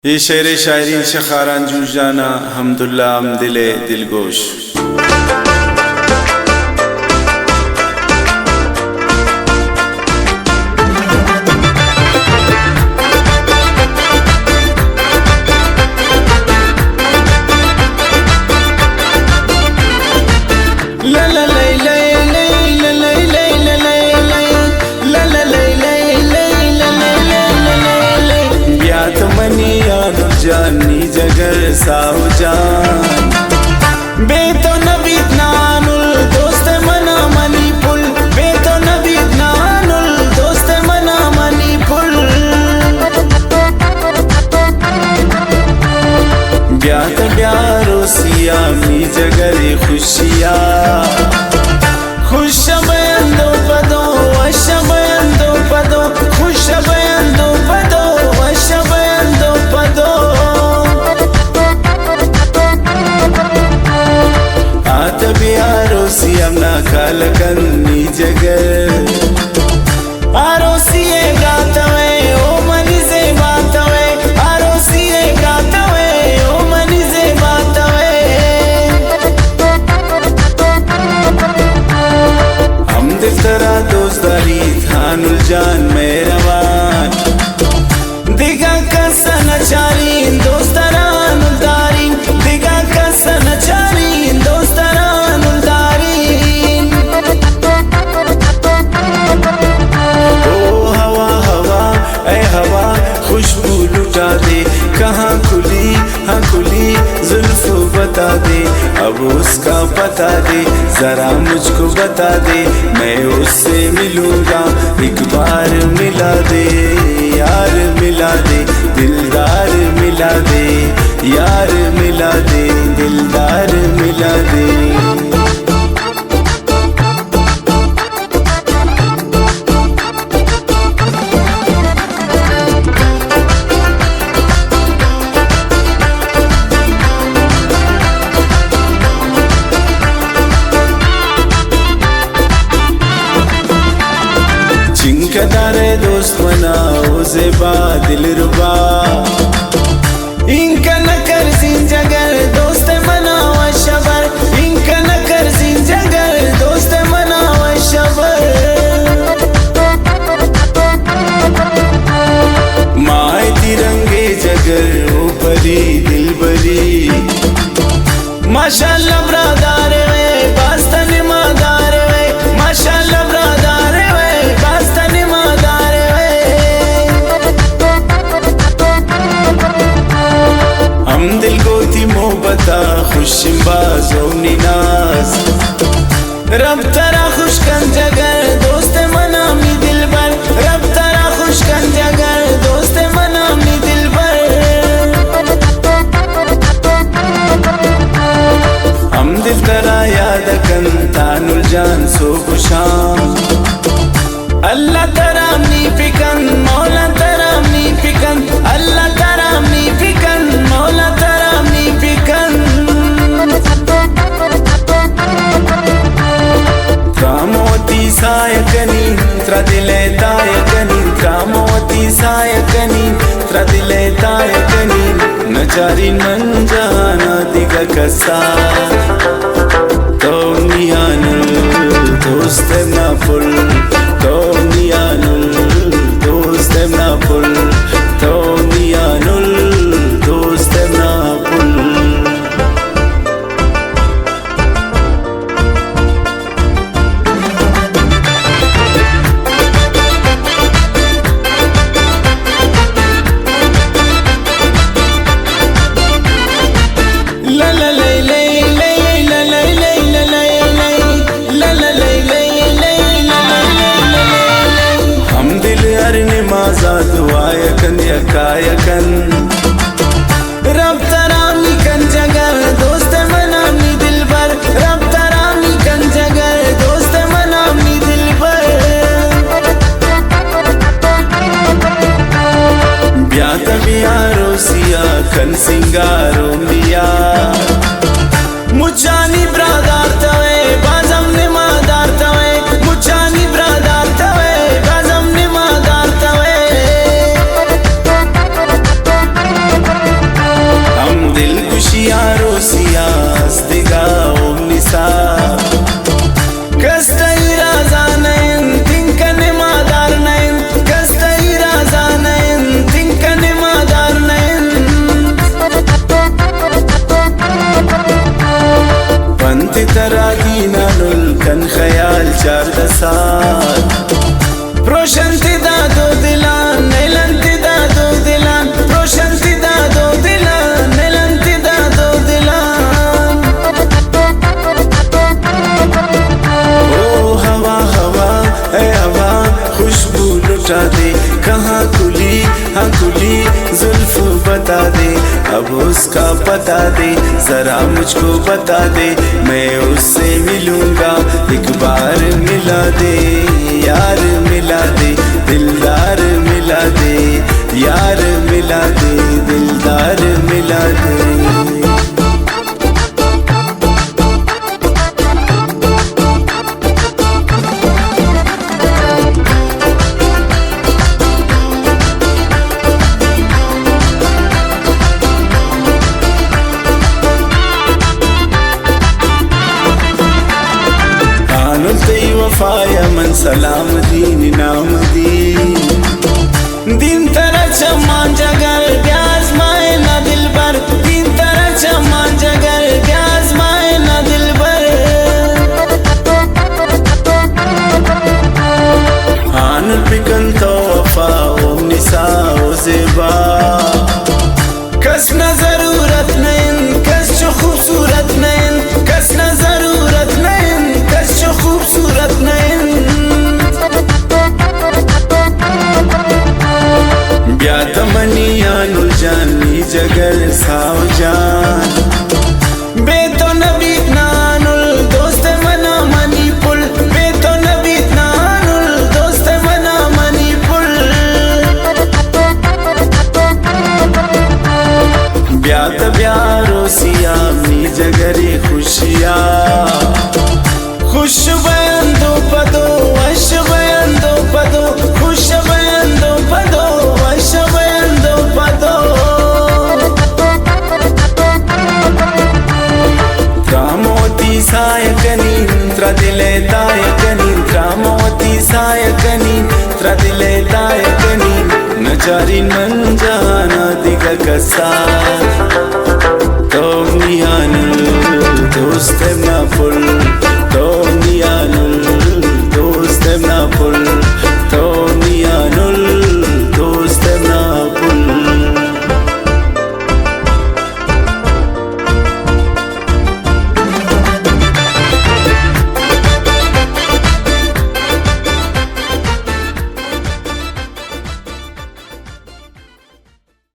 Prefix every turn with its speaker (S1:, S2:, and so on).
S1: ये शेर शायरी शखारान जूजाना हमदुल्ला हम दिले दिलगोश। जानी जगर साहु जान बेतो नबीद नानुल दोस्त मना मनी पुल बेतो नबीद नानुल दोस्त मना मनी पुल ब्यात ब्यारो सिया मी जगरी खुशिया खुश बयंदो पदो वश बयंदो पदो खुश बयंदो पदो वश बयंदो पदो आरोसियमना कालकन्नी जगर आरोसिये गातवे ओ मनी से बातवे आरोसिये गातवे ओ मनी से बातवे हम दिल तरा दोस्तारी थानुल जान मेहरबान दिगा कसन चारी दोस्तरान उदारी दिगा कसन चारी दोस्तरान खुशबू लुटा दे कहाँ खुली हाँ खुली जुल्फ़ बता दे अब उसका पता दे जरा मुझको बता दे मैं उससे मिलूंगा एक बार मिला दे यार मिला दे दिलदार मिला दे यार मिला दे दिलदार मिला दे। कदारे दोस्त बनाओ ज़ेबा दिलरुबा इनका न कर जिन जगर दोस्त मनाओ शबर इनका न कर जिन जगर दोस्त मनाओ शबर माए तिरंगे जगर ओ परी दिल बरी माशाअल्लाह ब्रादार वे बास्तन मादार वे माशाअल्लाह ब्रादार वे हम दिल को थी मोहब्बता खुशिबाज़ो निनाज रब तरा खुश कन जगर दोस्त मनामी दिल बर रब तरा खुश कन जगर दोस्त मनामी दिल बर हम दिल तरा याद कन तानुल जान सो खुशाम अल्लाह तरा मी फिकन मौला तरा मी फिकन अल्लाह तरा मी फिकन मौला तरा मी फिकन त्रामोती सायकनी त्रदिले तायकनी त्रामोती सायकनी त्रदिले तायकनी नचारी मंजाना दिगा कसा तो नियानुल दोस्त ना पुल तो नियानुल दोस्त ना पुल तो नियानुल दोस्त ना पुल। दुआयकन यकायकन रब तरामी कन जगर दोस्त मनामी दिल बर रब तरामी कन जगर दोस्त मनामी दिल बर ब्यात बियारो सिया कन सिंगारो मिया मुचानी ब्रादार तवे बाजम ने मादार तवे मुचानी ब्रादार तवे बाजम ने मादार तवे बता दे, अब उसका पता दे, जरा मुझको बता दे, मैं उससे मिलूंगा, एक बार मिला दे, यार मिला दे, दिलदार मिला दे, यार मिला दे, दिलदार मिला दे। वफाया मन सलाम दीन नाम दी दिन तरह चमान जगर प्याज माए ना दिल पर, दिन तरह चमान जगर प्याज माए ना दिल पर। हान पिकन तो वफा ओ निसा ओ ज़ेबा, कस न जरूरत नहीं कस जो खूबसूरत नहीं, कस न जरूरत नहीं कस जो खूबसूरत नहीं। ब्यात मनियानुल जानी जगर साव जान, बेतो नबी नानुल दोस्त मना मनी पुल, बेतो नबी नानुल दोस्त मना मनी पुल। ब्यात ब्यारो सियामी जगरी खुशिया, खुश बंदो पदो वश बंदो पदो, खुश बंदो पदो वश बंदो पदो। त्रामोती सायकनी त्रदिले दायकनी, त्रामोती सायकनी त्रदिले दायकनी, नचारी मंजाना दिग कसा तो मियान दोस्त